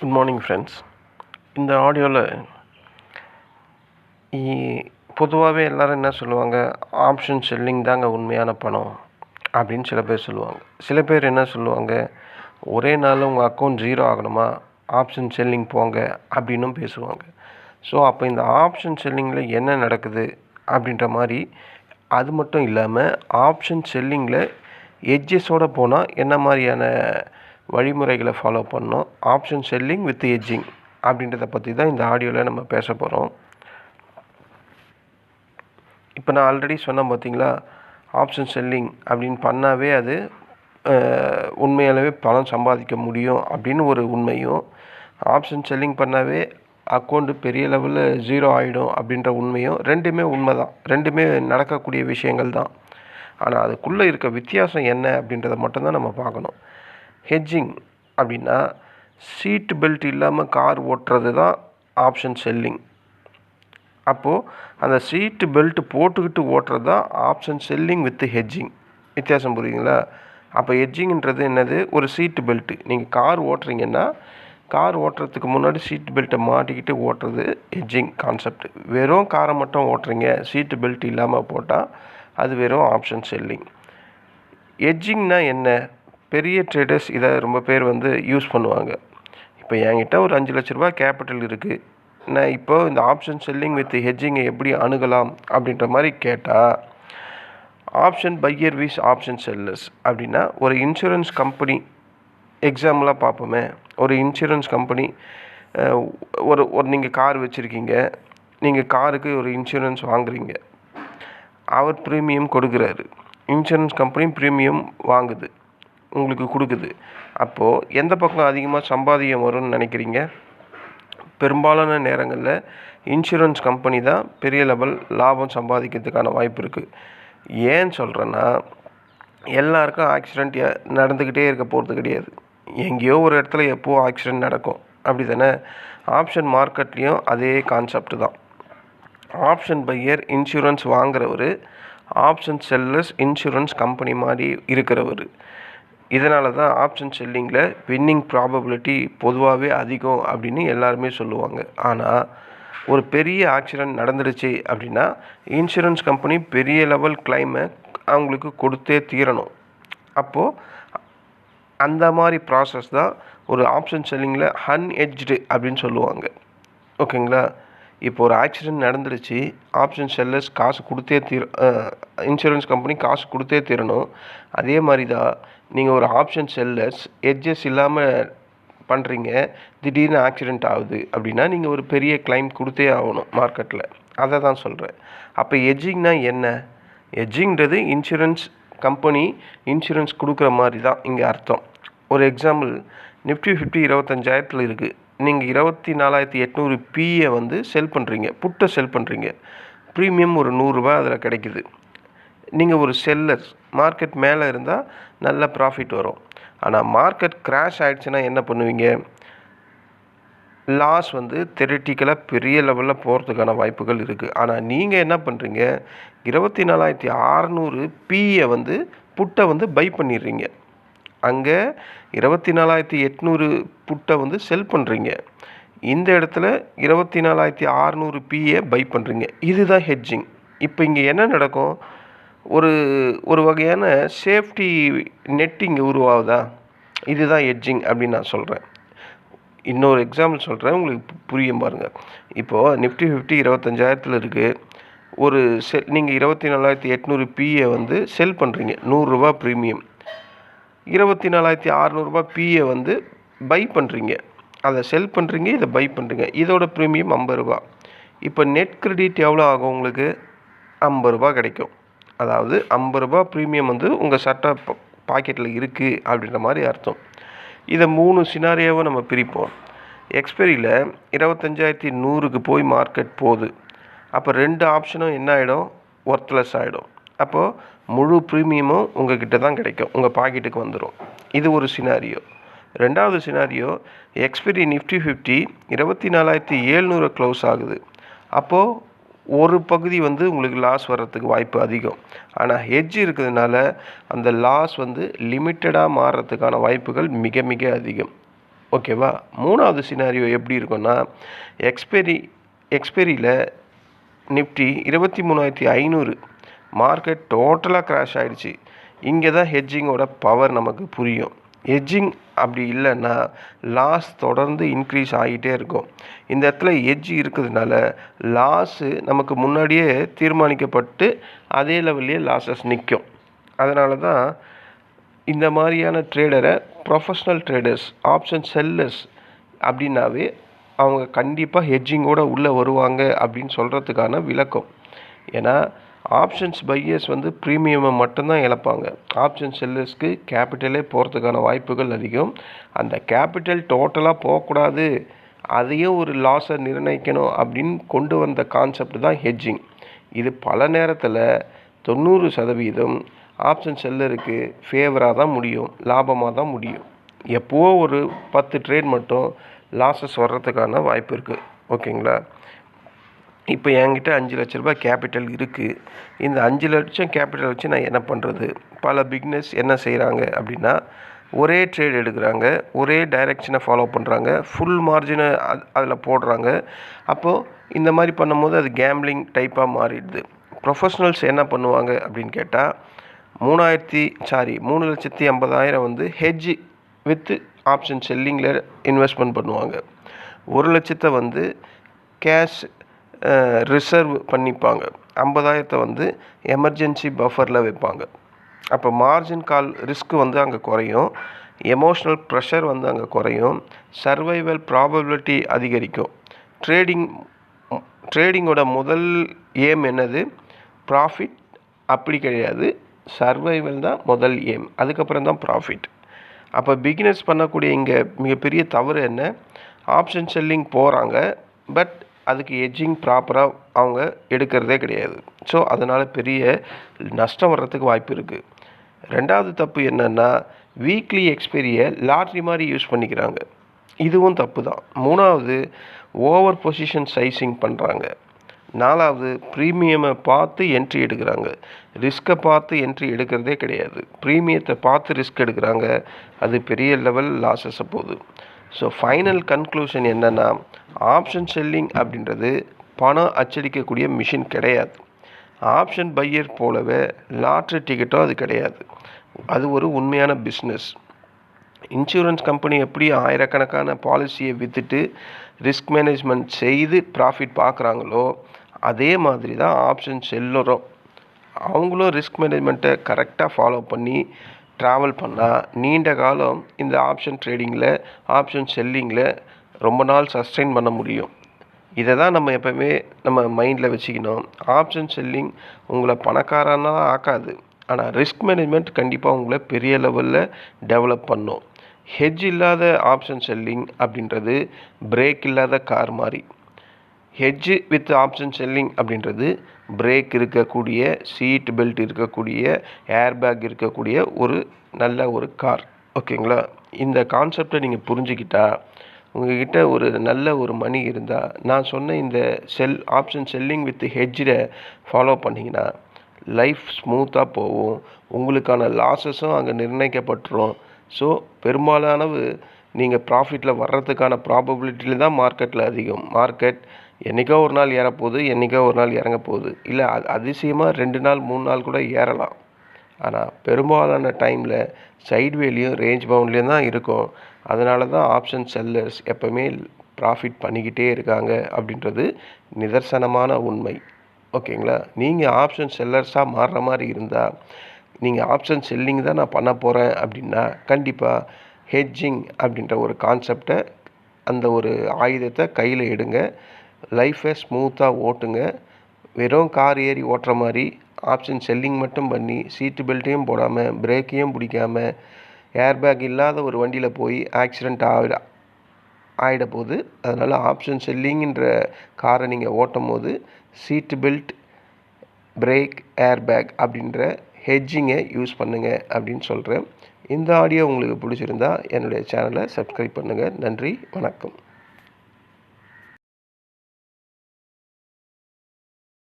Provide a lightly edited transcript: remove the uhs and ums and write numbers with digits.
Good morning friends. இந்த ஆடியோவில் பொதுவாகவே எல்லோரும் என்ன சொல்லுவாங்க, ஆப்ஷன் செல்லிங் தாங்க உண்மையான பணம் அப்படின்னு சில பேர் சொல்லுவாங்க. சில பேர் என்ன சொல்லுவாங்க, ஒரே நாளில் உங்கள் அக்கௌண்ட் ஜீரோ ஆகணுமா, ஆப்ஷன் செல்லிங் போங்க அப்படின்னும் பேசுவாங்க. ஸோ அப்போ இந்த ஆப்ஷன் செல்லிங்கில் என்ன நடக்குது அப்படின்ற மாதிரி, அது மட்டும் இல்லாமல் ஆப்ஷன் செல்லிங்கில் எட்ஜஸோடு போனால் என்ன மாதிரியான வழிமுறைகளை ஃபாலோ பண்ணோம், ஆப்ஷன் செல்லிங் வித் எட்ஜிங் அப்படின்றத பற்றி தான் இந்த ஆடியோவில் நம்ம பேச போகிறோம். இப்போ நான் ஆல்ரெடி சொன்னேன் பார்த்தீங்களா, ஆப்ஷன் செல்லிங் அப்படின்னு பண்ணாவே அது உண்மையாகவே பணம் சம்பாதிக்க முடியும் அப்படின்னு ஒரு உண்மையும், ஆப்ஷன் செல்லிங் பண்ணாவே அக்கௌண்ட்டு பெரிய லெவலில் ஜீரோ ஆகிடும் அப்படின்ற உண்மையும் ரெண்டுமே உண்மை தான். ரெண்டுமே நடக்கக்கூடிய விஷயங்கள் தான். ஆனால் அதுக்குள்ளே இருக்க வித்தியாசம் என்ன அப்படின்றத மட்டும்தான் நம்ம பார்க்கணும். ஹெட்ஜிங் அப்படின்னா சீட் பெல்ட் இல்லாமல் கார் ஓட்டுறது தான் ஆப்ஷன் செல்லிங். அப்போது அந்த சீட்டு பெல்ட் போட்டுக்கிட்டு ஓட்டுறது தான் ஆப்ஷன் செல்லிங் வித் ஹெட்ஜிங். வித்தியாசம் புரியுதுங்களா? அப்போ ஹெட்ஜிங்ன்றது என்னது, ஒரு சீட்டு பெல்ட்டு நீங்கள் கார் ஓட்டுறீங்கன்னா கார் ஓட்டுறதுக்கு முன்னாடி சீட் பெல்ட்டை மாட்டிக்கிட்டு ஓட்டுறது ஹெட்ஜிங் கான்செப்ட். வெறும் காரை மட்டும் ஓட்டுறீங்க, சீட்டு பெல்ட் இல்லாமல் போட்டால் அது வெறும் ஆப்ஷன் செல்லிங். ஹெட்ஜிங்னா என்ன? பெரிய ட்ரேடர்ஸ் இதை ரொம்ப பேர் யூஸ் பண்ணுவாங்க. இப்போ என்கிட்ட ஒரு 5 லட்ச ரூபா கேபிட்டல் இருக்குது, நான் இப்போ இந்த ஆப்ஷன் செல்லிங் வித் ஹெட்ஜிங்கை எப்படி அணுகலாம் அப்படின்ற மாதிரி கேட்டால், ஆப்ஷன் பையர் விஸ் ஆப்ஷன் செல்லர்ஸ் அப்படின்னா ஒரு இன்சூரன்ஸ் கம்பெனி எக்ஸாம்பிளாக பார்ப்போமே. ஒரு இன்சூரன்ஸ் கம்பெனி, ஒரு நீங்கள் கார் வச்சுருக்கீங்க, நீங்கள் காருக்கு ஒரு இன்சூரன்ஸ் வாங்குறீங்க, அவர் ப்ரீமியம் கொடுக்குறாரு, இன்சூரன்ஸ் கம்பெனி ப்ரீமியம் வாங்குது, உங்களுக்கு கொடுக்குது. அப்போது எந்த பக்கம் அதிகமாக சம்பாதியம் வரும்னு நினைக்கிறீங்க? பெரும்பாலான நேரங்களில் இன்சூரன்ஸ் கம்பெனி தான் பெரிய லெவல் லாபம் சம்பாதிக்கிறதுக்கான வாய்ப்பு இருக்குது. ஏன் சொல்கிறேன்னா, எல்லாருக்கும் ஆக்சிடெண்ட் நடந்துக்கிட்டே இருக்க போகிறது கிடையாது. எங்கேயோ ஒரு இடத்துல எப்போது ஆக்சிடெண்ட் நடக்கும், அப்படி தானே? ஆப்ஷன் மார்க்கெட்லேயும் அதே கான்செப்ட் தான். ஆப்ஷன் பையர் இன்சூரன்ஸ் வாங்குறவர், ஆப்ஷன் செல்லர்ஸ் இன்சூரன்ஸ் கம்பெனி மாதிரி இருக்கிறவர். இதனால தான் ஆப்ஷன் செல்லிங்கில் வின்னிங் ப்ராபபிலிட்டி பொதுவாகவே அதிகம் அப்படின்னு எல்லாருமே சொல்லுவாங்க. ஆனால் ஒரு பெரிய ஆக்சிடெண்ட் நடந்துடுச்சு அப்படின்னா இன்சூரன்ஸ் கம்பெனி பெரிய லெவல் கிளைமை அவங்களுக்கு கொடுத்தே தீரணும். அப்போது அந்த மாதிரி ப்ராசஸ் தான் ஒரு ஆப்ஷன் செல்லிங்கில் அன்ஹெட்ஜ்டு அப்படின்னு சொல்லுவாங்க. ஓகேங்களா? இப்போ ஒரு ஆக்சிடெண்ட் நடந்துடுச்சு, ஆப்ஷன் செல்லர்ஸ் காசு கொடுத்தே இன்சூரன்ஸ் கம்பெனி காசு கொடுத்தே தீரணும். அதே மாதிரி தான் நீங்கள் ஒரு ஆப்ஷன் செல்லர்ஸ் எட்ஜஸ் இல்லாமல் பண்ணுறீங்க, திடீர்னு ஆக்சிடெண்ட் ஆகுது அப்படின்னா நீங்கள் ஒரு பெரிய கிளைம் கொடுத்தே ஆகணும் மார்க்கெட்டில். அதை தான் சொல்கிறேன். அப்போ எட்ஜிங்னா என்ன? எட்ஜிங்கிறது இன்சூரன்ஸ் கம்பெனி இன்சூரன்ஸ் கொடுக்குற மாதிரி தான் இங்கே அர்த்தம். ஒரு எக்ஸாம்பிள், நிஃப்டி 50 25,000 இருக்குது, நீங்கள் 24,800 பிஏ செல் பண்ணுறீங்க, புட்டை செல் பண்ணுறீங்க, ப்ரீமியம் ஒரு 100 ரூபா அதில் கிடைக்குது. நீங்கள் ஒரு செல்லர், மார்க்கெட் மேலே இருந்தால் நல்ல ப்ராஃபிட் வரும். ஆனால் மார்க்கெட் கிராஷ் ஆகிடுச்சுன்னா என்ன பண்ணுவீங்க? லாஸ் தெரட்டிக்கலாக பெரிய லெவலில் போகிறதுக்கான வாய்ப்புகள் இருக்குது. ஆனால் நீங்கள் என்ன பண்ணுறீங்க, 24,600 பிஏ புட்டை பை பண்ணிடுறீங்க. அங்கே 24,800 புட்டை செல் பண்ணுறீங்க, இந்த இடத்துல 24,600 பிஏ பை பண்ணுறீங்க. இதுதான் ஹெட்ஜிங். இப்போ இங்கே என்ன நடக்கும்? ஒரு வகையான சேஃப்டி நெட்டிங் உருவாகுதா? இதுதான் ஹெட்ஜிங் அப்படின்னு நான் சொல்கிறேன். இன்னொரு எக்ஸாம்பிள் சொல்கிறேன், உங்களுக்கு புரியும் பாருங்கள். இப்போது நிஃப்டி 50 25,000 இருக்குது, ஒரு நீங்கள் 24,800 பிஏ செல் பண்ணுறீங்க, 100 ரூபா ப்ரீமியம். 24,600 பிஏ பை பண்ணுறீங்க, அதை செல் பண்ணுறீங்க, இதை பை பண்ணுறீங்க, இதோட ப்ரீமியம் 50 ரூபா. இப்போ நெட் கிரெடிட் எவ்வளோ ஆகும்? உங்களுக்கு 50 ரூபா கிடைக்கும். அதாவது 50 ரூபா ப்ரீமியம் உங்கள் சட்டை பாக்கெட்டில் இருக்குது அப்படின்ற மாதிரி அர்த்தம். இதை 3 சினாரியாவை நம்ம பிரிப்போம். எக்ஸ்பைரியில் 25,100க்கு போய் மார்க்கெட் போகுது. அப்போ 2 ஆப்ஷனும் என்ன ஆகிடும்? ஒர்த்லெஸ் ஆகிடும். அப்போது முழு ப்ரீமியமும் உங்கள்கிட்ட தான் கிடைக்கும், உங்கள் பாக்கெட்டுக்கு வந்துடும். இது ஒரு சினாரியோ. ரெண்டாவது சினாரியோ, எக்ஸ்பைரி நிஃப்டி 50 24,700 க்ளோஸ் ஆகுது. அப்போது ஒரு பகுதி உங்களுக்கு லாஸ் வர்றதுக்கு வாய்ப்பு அதிகம். ஆனால் ஹெட்ஜ் இருக்கிறதுனால அந்த லாஸ் லிமிட்டடாக மாறுறதுக்கான வாய்ப்புகள் மிக மிக அதிகம். ஓகேவா? 3வது சினாரியோ எப்படி இருக்கும்னா, எக்ஸ்பைரியில் நிஃப்டி 23,500 மார்க்கெட் டோட்டலாக கிராஷ் ஆகிடுச்சு. இங்கே தான் ஹெட்ஜிங்கோட பவர் நமக்கு புரியும். ஹெட்ஜிங் அப்படி இல்லைன்னா லாஸ் தொடர்ந்து இன்க்ரீஸ் ஆகிட்டே இருக்கும். இந்த இடத்துல ஹெட்ஜ் இருக்கிறதுனால லாஸு நமக்கு முன்னாடியே தீர்மானிக்கப்பட்டு அதே லெவல்லே லாஸஸ் நிற்கும். அதனால தான் இந்த மாதிரியான ட்ரேடரை ப்ரொஃபஷ்னல் ட்ரேடர்ஸ், ஆப்ஷன் செல்லர்ஸ் அப்படின்னாவே அவங்க கண்டிப்பாக ஹெட்ஜிங்கோடு உள்ளே வருவாங்க அப்படின்னு சொல்கிறதுக்கான விளக்கம். ஏன்னா ஆப்ஷன்ஸ் பையர்ஸ் ப்ரீமியமை மட்டும்தான் இழப்பாங்க. ஆப்ஷன் செல்லர்ஸ்க்கு கேபிட்டலே போகிறதுக்கான வாய்ப்புகள் அதிகம். அந்த கேபிட்டல் டோட்டலாக போகக்கூடாது, அதையும் ஒரு லாஸை நிர்ணயிக்கணும் அப்படின்னு கொண்டு வந்த கான்செப்ட் தான் ஹெட்ஜிங். இது பல நேரத்தில் 90% ஆப்ஷன் செல்லருக்கு ஃபேவராக தான் முடியும், லாபமாக தான் முடியும். எப்போவோ ஒரு 10 ட்ரேட் மட்டும் லாஸஸ் வர்றதுக்கான வாய்ப்பு இருக்குது. ஓகேங்களா? இப்போ என்கிட்ட 5 லட்ச ரூபாய் கேபிட்டல் இருக்குது. இந்த 5 லட்சம் கேபிட்டல் வச்சு நான் என்ன பண்ணுறது? பல பிக்னஸ் என்ன செய்கிறாங்க அப்படின்னா, ஒரே ட்ரேட் எடுக்கிறாங்க, ஒரே டைரெக்ஷனை ஃபாலோ பண்ணுறாங்க, ஃபுல் மார்ஜினை அதில் போடுறாங்க. அப்போது இந்த மாதிரி பண்ணும்போது அது கேம்பிளிங் டைப்பாக மாறிடுது. ப்ரொஃபஷ்னல்ஸ் என்ன பண்ணுவாங்க அப்படின்னு கேட்டால், 3,50,000 ஹெட்ஜ் வித் ஆப்ஷன் செல்லிங்கில் இன்வெஸ்ட்மெண்ட் பண்ணுவாங்க. 1,00,000 கேஷ் ரிசர்வ் பண்ணிப்பாங்க. 50,000 எமர்ஜென்சி பஃபரில் வைப்பாங்க. அப்போ மார்ஜின் கால் ரிஸ்க் அங்கே குறையும், எமோஷ்னல் ப்ரெஷர் அங்கே குறையும், சர்வைவல் ப்ராபபிலிட்டி அதிகரிக்கும். ட்ரேடிங்கோட முதல் ஏம் என்னது? ப்ராஃபிட் அப்படி கிடையாது, சர்வைவல் தான் முதல் ஏம், அதுக்கப்புறம் தான் ப்ராஃபிட். அப்போ பிகினர்ஸ் பண்ணக்கூடிய இங்கே மிகப்பெரிய தவறு என்ன? ஆப்ஷன் செல்லிங் போகிறாங்க, பட் அதுக்கு ஹெட்ஜிங் ப்ராப்பராக அவங்க எடுக்கிறதே கிடையாது. ஸோ அதனால் பெரிய நஷ்டம் வர்றதுக்கு வாய்ப்பு இருக்குது. 2வது தப்பு என்னென்னா, வீக்லி எக்ஸ்பைரியை லாட்ரி மாதிரி யூஸ் பண்ணிக்கிறாங்க. இதுவும் தப்பு தான். 3வது ஓவர் பொசிஷன் சைஸிங் பண்ணுறாங்க. 4வது ப்ரீமியமை பார்த்து என்ட்ரி எடுக்கிறாங்க. ரிஸ்க்கை பார்த்து என்ட்ரி எடுக்கிறதே கிடையாது. ப்ரீமியத்தை பார்த்து ரிஸ்க் எடுக்கிறாங்க, அது பெரிய லெவல் லாஸஸை போகுது. ஸோ ஃபைனல் கன்க்ளூஷன் என்னென்னா, ஆப்ஷன் செல்லிங் அப்படின்றது பணம் அச்சடிக்கக்கூடிய மிஷின் கிடையாது. ஆப்ஷன் பையர் போலவே லாட்ரி டிக்கெட்டும் அது கிடையாது. அது ஒரு உண்மையான பிஸ்னஸ். இன்சூரன்ஸ் கம்பெனி எப்படி ஆயிரக்கணக்கான பாலிசியை விற்றுட்டு ரிஸ்க் மேனேஜ்மெண்ட் செய்து ப்ராஃபிட் பார்க்குறாங்களோ, அதே மாதிரி தான் ஆப்ஷன் செல்லரும். அவங்களும் ரிஸ்க் மேனேஜ்மெண்ட்டை கரெக்டாக ஃபாலோ பண்ணி ட்ராவல் பண்ணால் நீண்ட காலம் இந்த ஆப்ஷன் ட்ரேடிங்கில், ஆப்ஷன் செல்லிங்கில் ரொம்ப நாள் சஸ்டெயின் பண்ண முடியும். இதை தான் நம்ம எப்போவுமே நம்ம மைண்டில் வச்சுக்கணும். ஆப்ஷன் செல்லிங் உங்களை பணக்காரனா ஆக்காது, ஆனால் ரிஸ்க் மேனேஜ்மெண்ட் கண்டிப்பாக உங்களை பெரிய லெவலில் டெவலப் பண்ணும். ஹெட்ஜ் இல்லாத ஆப்ஷன் செல்லிங் அப்படின்றது பிரேக் இல்லாத கார் மாதிரி. ஹெட்ஜு வித் ஆப்ஷன் செல்லிங் அப்படின்றது பிரேக் இருக்கக்கூடிய, சீட் பெல்ட் இருக்கக்கூடிய, ஏர்பேக் இருக்கக்கூடிய ஒரு நல்ல ஒரு கார். ஓகேங்களா? இந்த கான்செப்டை நீங்கள் புரிஞ்சுக்கிட்டா, உங்கள்கிட்ட ஒரு நல்ல ஒரு மணி இருந்தால், நான் சொன்ன இந்த ஆப்ஷன் செல்லிங் வித் ஹெட்ஜில் ஃபாலோ பண்ணிங்கன்னா லைஃப் ஸ்மூத்தாக போகும். உங்களுக்கான லாஸஸும் அங்கே நிர்ணயிக்கப்பட்டுரும். ஸோ பெரும்பாலானவு நீங்கள் ப்ராஃபிட்டில் வர்றதுக்கான ப்ராபபிலிட்டியில் தான் மார்க்கெட்டில் அதிகம். மார்க்கெட் என்றைக்கோ ஒரு நாள் ஏறப்போகுது, என்றைக்கோ ஒரு நாள் இறங்க போகுது. இல்லை அதிசயமாக 2 நாள் 3 நாள் கூட ஏறலாம். ஆனால் பெரும்பாலான டைமில் சைட்வேலையும் ரேஞ்ச் பவுண்ட்லேயும் தான் இருக்கும். அதனால தான் ஆப்ஷன் செல்லர்ஸ் எப்போவுமே ப்ராஃபிட் பண்ணிக்கிட்டே இருக்காங்க அப்படின்றது நிதர்சனமான உண்மை. ஓகேங்களா? நீங்கள் ஆப்ஷன் செல்லர்ஸாக மாறுற மாதிரி இருந்தால், நீங்கள் ஆப்ஷன் செல்லிங் தான் நான் பண்ண போகிறேன் அப்படின்னா, கண்டிப்பாக ஹெட்ஜிங் அப்படின்ற ஒரு கான்செப்டை, அந்த ஒரு ஆயுதத்தை கையில் எடுங்க. லைஃப்பை ஸ்மூத்தாக ஓட்டுங்க. வெறும் கார் ஏறி ஓட்டுற மாதிரி ஆப்ஷன் செல்லிங் மட்டும் பண்ணி சீட்டு பெல்ட்டையும் போடாமல், பிரேக்கையும் பிடிக்காமல், ஏர்பேக் இல்லாத ஒரு வண்டியில் போய் ஆக்சிடெண்ட் ஆகிட போகுது. அதனால் ஆப்ஷன் செல்லிங்கிற காரை நீங்கள் ஓட்டும் போது சீட்டு பெல்ட், பிரேக், ஏர்பேக் அப்படின்ற ஹெட்ஜிங்கை யூஸ் பண்ணுங்கள் அப்படின்னு சொல்கிறேன். இந்த ஆடியோ உங்களுக்கு பிடிச்சிருந்தா என்னுடைய சேனலை சப்ஸ்கிரைப் பண்ணுங்கள். நன்றி, வணக்கம்.